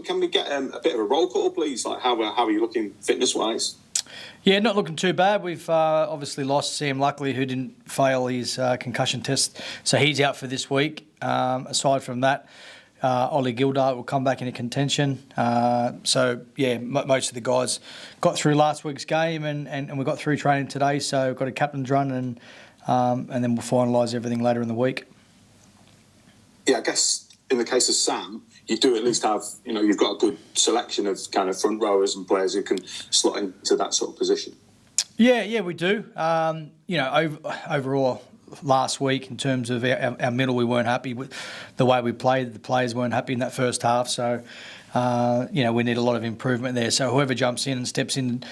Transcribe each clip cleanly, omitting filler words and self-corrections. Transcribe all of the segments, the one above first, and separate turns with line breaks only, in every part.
can we get a bit of a roll call, please? Like, how are you looking fitness-wise?
Yeah, not looking too bad. We've obviously lost Sam Luckley, who didn't fail his concussion test, so he's out for this week. Aside from that, Ollie Gildart will come back into contention. So, yeah, most of the guys got through last week's game and we got through training today, so we've got a captain's run and then we'll finalise everything later in the week.
Yeah, I guess in the case of Sam, you do at least have, you've got a good selection of kind of front rowers and players who can slot into that sort of position.
Yeah, we do. Overall, last week in terms of our middle, we weren't happy with the way we played. The players weren't happy in that first half, so we need a lot of improvement there. So whoever jumps in and steps in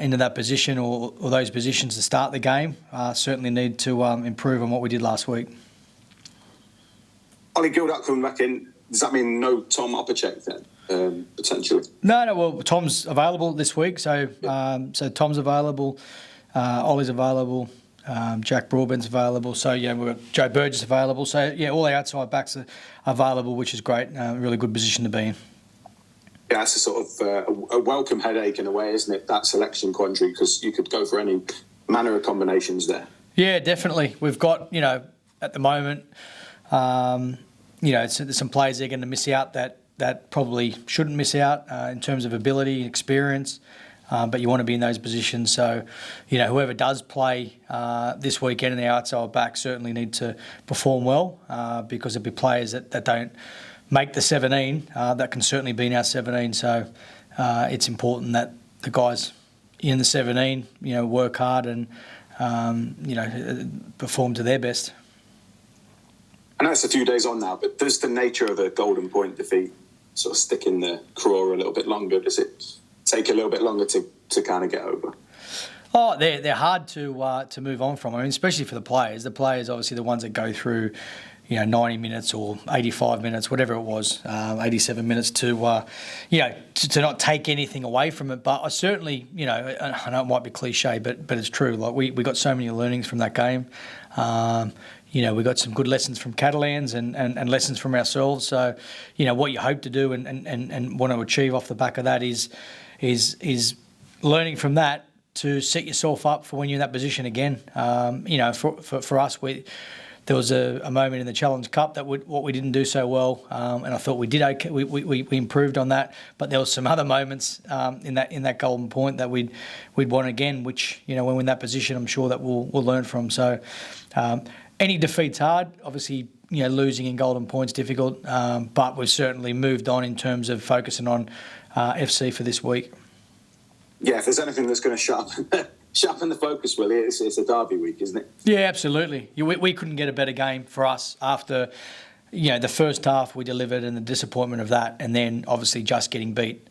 into that position or those positions to start the game certainly need to improve on what we did last week.
Ollie Gildart coming back in, does that mean no Tom Opacek then, potentially?
No, well, Tom's available this week, so Tom's available, Ollie's available, Jack Broadbent's available, so yeah, we've got Joe Burgess available, so yeah, all the outside backs are available, which is great, really good position to be in.
Yeah, it's a sort of a welcome headache in a way, isn't it, that selection quandary, because you could go for any manner of combinations there.
Yeah, definitely. We've got, at the moment, there's some players that are going to miss out that probably shouldn't miss out in terms of ability and experience, but you want to be in those positions. So, whoever does play this weekend in the outside back certainly need to perform well because there'll be players that don't make the 17 that can certainly be in our 17. So it's important that the guys in the 17, work hard and, perform to their best.
I know it's a few days on now, but does the nature of a Golden Point defeat sort of stick in the craw a little bit longer? Does it take a little bit longer to kind of get over?
Oh, they're hard to move on from. I mean, especially for the players. The players, obviously, the ones that go through, 90 minutes or 85 minutes, whatever it was, 87 minutes to not take anything away from it. But I certainly, I know it might be cliche, but it's true. Like we got so many learnings from that game. We got some good lessons from Catalans and lessons from ourselves. So, what you hope to do and want to achieve off the back of that is learning from that to set yourself up for when you're in that position again. For us, there was a moment in the Challenge Cup that what we didn't do so well, and I thought we did okay. We improved on that, but there was some other moments in that Golden Point that we'd want again, which when we're in that position, I'm sure that we'll learn from. So. Any defeat's hard. Obviously, losing in Golden Point's difficult, but we've certainly moved on in terms of focusing on FC for this week.
Yeah, if there's anything that's going to sharpen the focus, Willie, it's a derby week, isn't it?
Yeah, absolutely. We couldn't get a better game for us after, the first half we delivered and the disappointment of that, and then obviously just getting beat,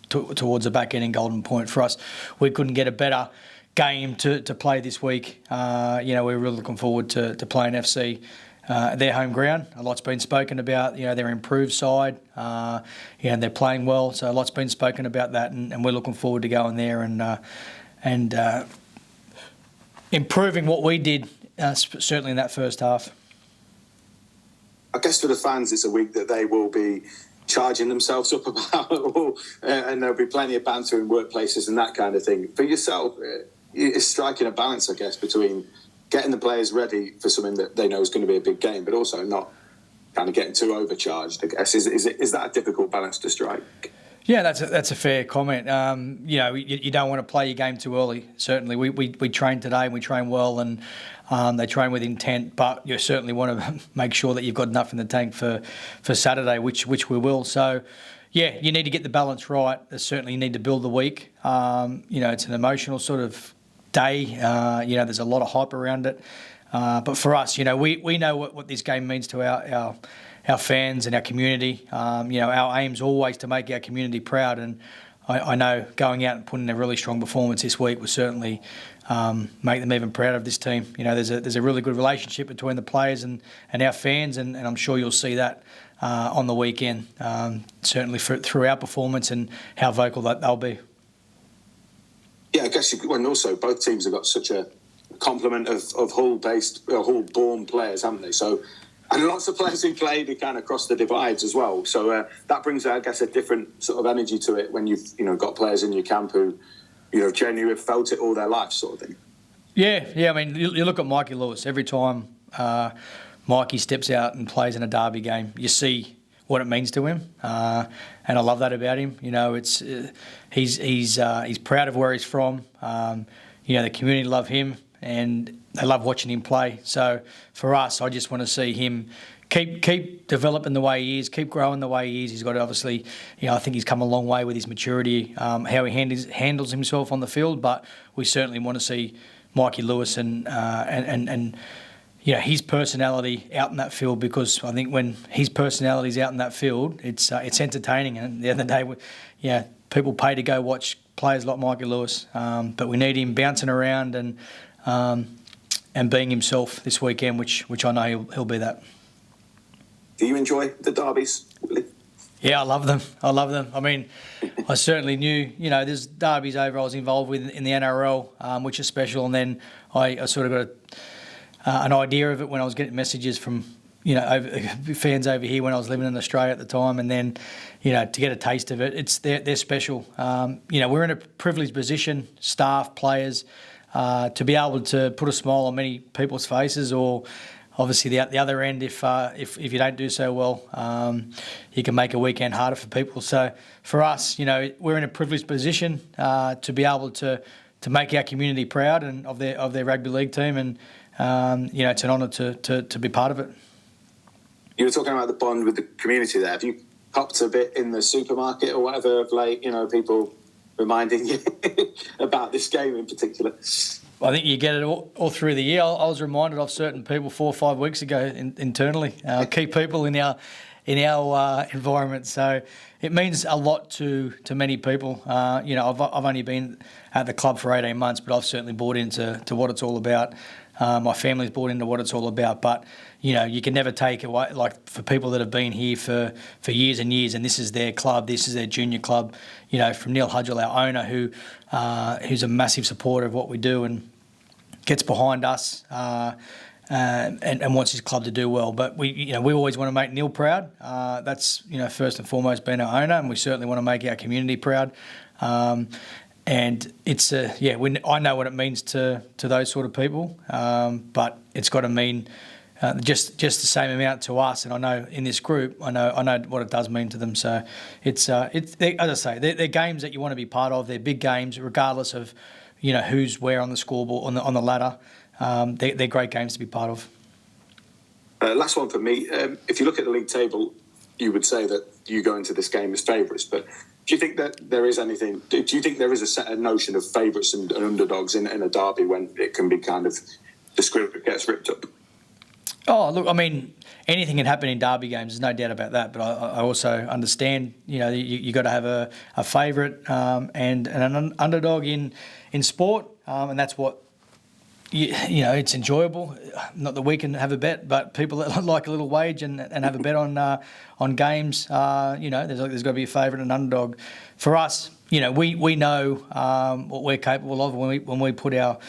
towards the back end in Golden Point. For us, we couldn't get a better game to play this week. We're really looking forward to playing FC their home ground. A lot's been spoken about, their improved side, and they're playing well. So a lot's been spoken about that, and we're looking forward to going there and improving what we did, certainly in that first half.
I guess for the fans, it's a week that they will be charging themselves up about, and there'll be plenty of banter in workplaces and that kind of thing. For yourself, it's striking a balance, I guess, between getting the players ready for something that they know is going to be a big game, but also not kind of getting too overcharged, I guess. Is that a difficult balance to strike?
Yeah, that's a fair comment. You don't want to play your game too early. Certainly, we trained today and we train well, and they train with intent. But you certainly want to make sure that you've got enough in the tank for Saturday, which we will. So, yeah, you need to get the balance right. Certainly, you need to build the week. It's an emotional sort of day. There's a lot of hype around it. But for us, we know what this game means to our fans and our community. Our aim's always to make our community proud, and I know going out and putting in a really strong performance this week will certainly make them even prouder of this team. There's a really good relationship between the players and our fans, and I'm sure you'll see that on the weekend, certainly through our performance and how vocal that they'll be.
Yeah, I guess, and also both teams have got such a complement of Hull-based, Hull-born players, haven't they? So And lots of players who play, they kind of cross the divides as well. So that brings, I guess, a different sort of energy to it when you've got players in your camp who genuinely have felt it all their life, sort of thing.
Yeah. I mean, you look at Mikey Lewis. Every time Mikey steps out and plays in a derby game, you see what it means to him, and I love that about him. It's he's proud of where he's from. The community love him, and they love watching him play. So for us, I just want to see him keep developing the way he is, keep growing the way he is. He's got to obviously, I think he's come a long way with his maturity, how he handles himself on the field. But we certainly want to see Mikey Lewis and his personality out in that field, because I think when his personality's out in that field, it's entertaining. And at the end of the day, people pay to go watch players like Mikey Lewis, but we need him bouncing around and being himself this weekend, which I know he'll be that.
Do you enjoy the derbies, Willie?
Yeah, I love them. I mean, I certainly knew, there's derbies over I was involved with in the NRL, which is special, and then I sort of got an idea of it when I was getting messages from fans over here when I was living in Australia at the time, and then to get a taste of it, they're special. We're in a privileged position, staff, players, to be able to put a smile on many people's faces, or obviously the other end, if you don't do so well, you can make a weekend harder for people. So for us, we're in a privileged position to be able to make our community proud and of their rugby league team, and it's an honour to be part of it.
You were talking about the bond with the community there. Have you popped a bit in the supermarket or whatever of late, people reminding you about this game in particular?
I think you get it all through the year. I was reminded of certain people 4 or 5 weeks ago internally, key people in our environment. So it means a lot to many people. I've only been at the club for 18 months, but I've certainly bought into what it's all about. My family's bought into what it's all about, but you can never take away, like for people that have been here for years and years, and this is their club, this is their junior club. From Neil Hudgell, our owner, who's a massive supporter of what we do and gets behind us and wants his club to do well. But we always want to make Neil proud. That's first and foremost being our owner, and we certainly want to make our community proud. And it's I know what it means to those sort of people, but it's got to mean just the same amount to us. And I know in this group, I know what it does mean to them. So it's as I say, they're games that you want to be part of. They're big games, regardless of who's where on the scoreboard on the ladder. They're great games to be part of.
Last one for me. If you look at the league table, you would say that you go into this game as favourites, but do you think that there is anything? Do you think there is a notion of favourites and underdogs in a derby when it can be kind of the script gets ripped up?
Oh, look, I mean, anything can happen in derby games. There's no doubt about that. But I also understand, you got to have a favourite and an underdog in sport, and that's what. It's enjoyable. Not that we can have a bet, but people that like a little wage and have a bet on games, there's got to be a favourite and underdog. For us, we know what we're capable of when we put our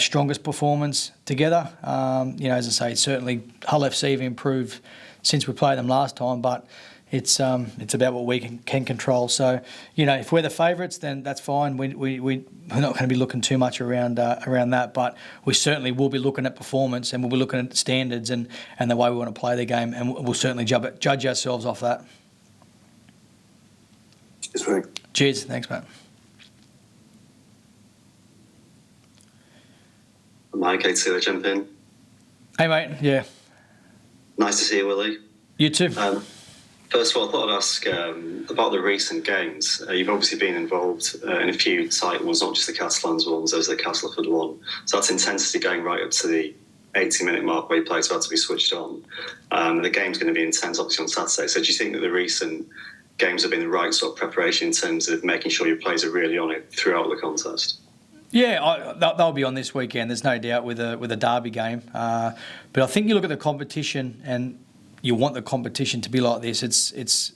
strongest performance together. As I say, certainly Hull FC have improved since we played them last time, but it's about what we can control. So, if we're the favourites, then that's fine. We're not going to be looking too much around that, but we certainly will be looking at performance, and we'll be looking at standards and the way we want to play the game, and we'll certainly judge ourselves off that.
Cheers, mate.
Cheers. Thanks, mate.
Mike, I'd say I jump in.
Hey, mate. Yeah.
Nice to see you, Willie.
You too.
First of all, I thought I'd ask about the recent games. You've obviously been involved in a few tight ones, not just the Castellans ones, there was the Castleford one. So that's intensity going right up to the 80-minute mark where players had to be switched on. The game's going to be intense, obviously, on Saturday. So do you think that the recent games have been the right sort of preparation in terms of making sure your players are really on it throughout the contest? Yeah,
they'll be on this weekend. There's no doubt with a derby game. But I think you look at the competition and you want the competition to be like this. It's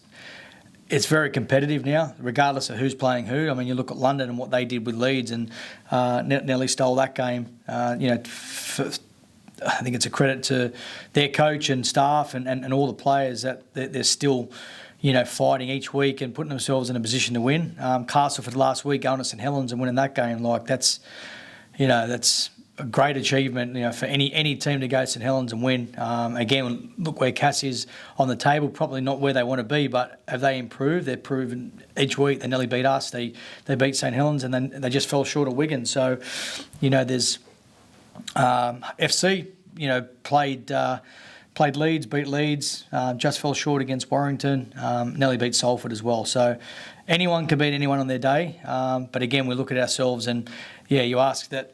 very competitive now, regardless of who's playing who. I mean, you look at London and what they did with Leeds, and nearly stole that game. I think it's a credit to their coach and staff and all the players that they're still, fighting each week and putting themselves in a position to win. Castleford last week going to St Helens and winning that game, that's a great achievement, for any team to go to St Helens and win. Again, look where Cass is on the table, probably not where they want to be, but have they improved? They've proven each week. They nearly beat us. They beat St Helens and then they just fell short of Wigan. So, there's FC, played Leeds, beat Leeds, just fell short against Warrington, nearly beat Salford as well. So anyone can beat anyone on their day. But again, we look at ourselves and, you ask that,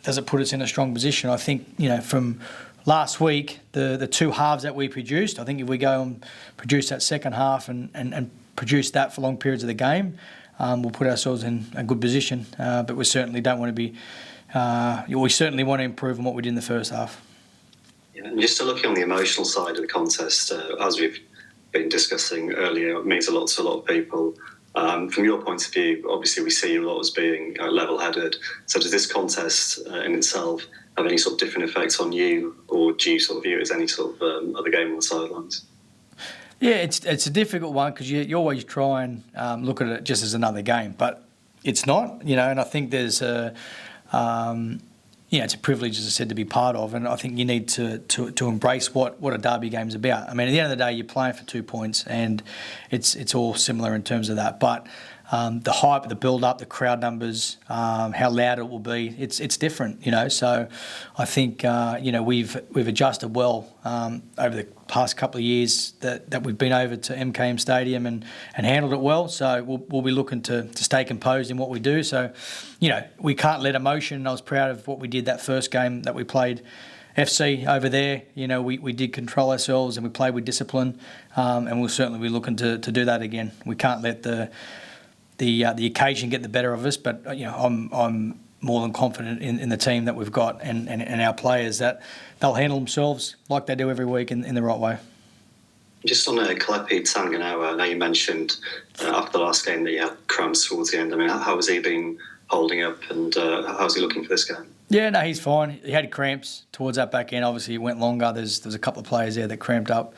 does it put us in a strong position? I think, from last week, the two halves that we produced, I think if we go and produce that second half and produce that for long periods of the game, we'll put ourselves in a good position. But we certainly don't want to be, we certainly want to improve on what we did in the first half.
Yeah, and just to look on the emotional side of the contest, as we've been discussing earlier, it means a lot to a lot of people. From your point of view, obviously we see you a lot as being level-headed. So does this contest in itself have any sort of different effects on you, or do you sort of view it as any sort of other game on the sidelines? Yeah,
it's a difficult one because you always try and look at it just as another game, but it's not, and I think there's it's a privilege, as I said, to be part of, and I think you need to embrace what a derby game's about. I mean, at the end of the day, you're playing for 2 points, and it's all similar in terms of that. But the hype, the build-up, the crowd numbers, how loud it will be, it's different, So I think we've adjusted well over the past couple of years that we've been over to MKM Stadium and handled it well. So we'll be looking to stay composed in what we do. So, we can't let emotion. I was proud of what we did that first game that we played FC over there. We did control ourselves and we played with discipline, and we'll certainly be looking to do that again. We can't let the occasion get the better of us, but I'm more than confident in the team that we've got and our players that they'll handle themselves like they do every week in the right way.
Just on Kalepi Tanganawa, I know you mentioned after the last game that you had cramps towards the end. I mean, how has he been holding up, and how's he looking for this game?
Yeah, no, he's fine. He had cramps towards that back end. Obviously, it went longer. There's a couple of players there that cramped up,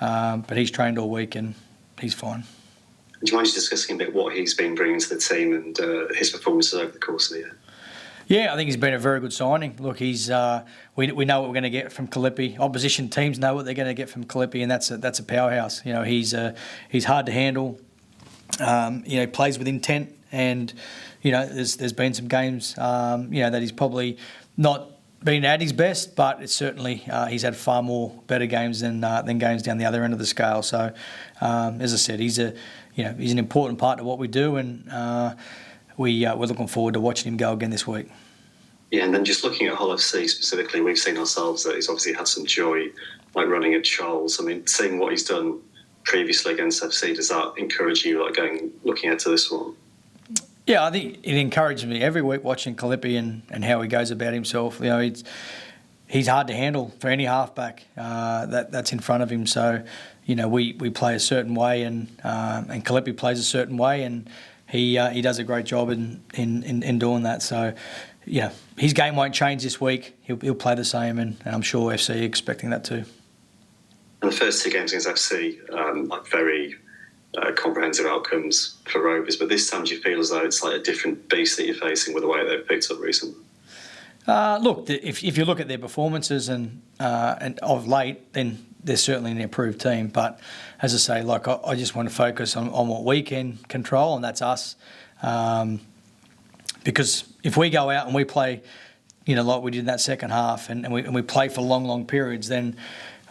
but he's trained all week and he's fine.
Do you mind just discussing a bit what he's been bringing to the team and his performances over the course of the year?
Yeah, I think he's been a very good signing. Look, he's we know what we're going to get from Kalepi. Opposition teams know what they're going to get from Kalepi, and that's a powerhouse. He's hard to handle. Plays with intent, and there's been some games that he's probably not been at his best, but it's certainly he's had far more better games than games down the other end of the scale. So, as I said, he's an important part of what we do, and we're looking forward to watching him go again this week.
Yeah, and then just looking at Hull FC specifically, we've seen ourselves that he's obviously had some joy, like running at Charles. I mean, seeing what he's done previously against FC, does that encourage you, looking into this one?
Yeah, I think it encourages me every week watching Kalepi and how he goes about himself. He's hard to handle for any halfback that's in front of him. So, we play a certain way, and Kalepi plays a certain way, and he does a great job in doing that. So, his game won't change this week. He'll play the same, and I'm sure FC are expecting that too.
And the first two games against FC, very comprehensive outcomes for Rovers, but this time do you feel as though it's like a different beast that you're facing with the way they've picked up recently?
Look, if you look at their performances and of late, then they're certainly an improved team. But as I say, I just want to focus on what we can control, and that's us. Because if we go out and we play, like we did in that second half, and we play for long periods, then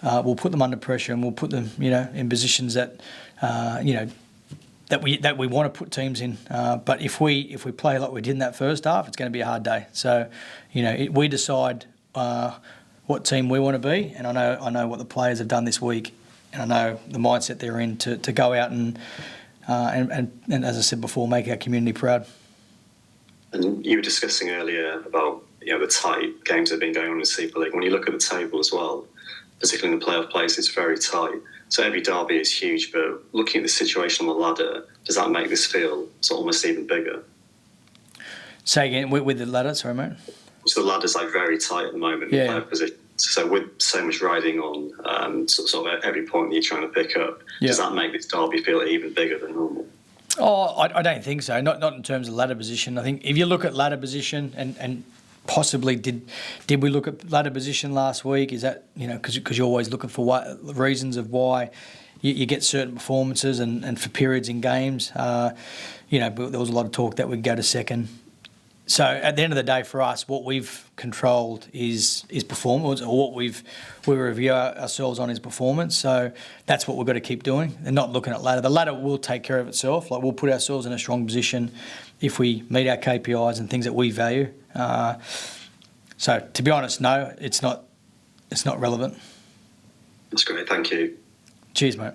we'll put them under pressure, and we'll put them, in positions that, that we want to put teams in. But if we play like we did in that first half, it's going to be a hard day. So, we decide what team we want to be, and I know what the players have done this week, and I know the mindset they're in to go out and as I said before, make our community proud.
And you were discussing earlier about the tight games that have been going on in the Super League. When you look at the table as well, particularly in the playoff place, it's very tight. So every derby is huge, but looking at the situation on the ladder, does that make this feel almost even bigger?
Say again, with the ladder, sorry mate?
So the ladder's very tight at the moment in playoff position. So with so much riding on sort of every point that you're trying to pick up, does that make this derby feel even bigger than normal?
Oh, I don't think so. Not in terms of ladder position. I think if you look at ladder position and possibly did we look at ladder position last week? Is that, because you're always looking for reasons of why you get certain performances and for periods in games. There was a lot of talk that we'd go to second. So at the end of the day, for us, what we've controlled is performance, or what we review ourselves on is performance. So that's what we've got to keep doing, and not looking at ladder. The ladder will take care of itself. Like, we'll put ourselves in a strong position if we meet our KPIs and things that we value. So to be honest, no, it's not relevant.
That's great. Thank you.
Cheers, mate.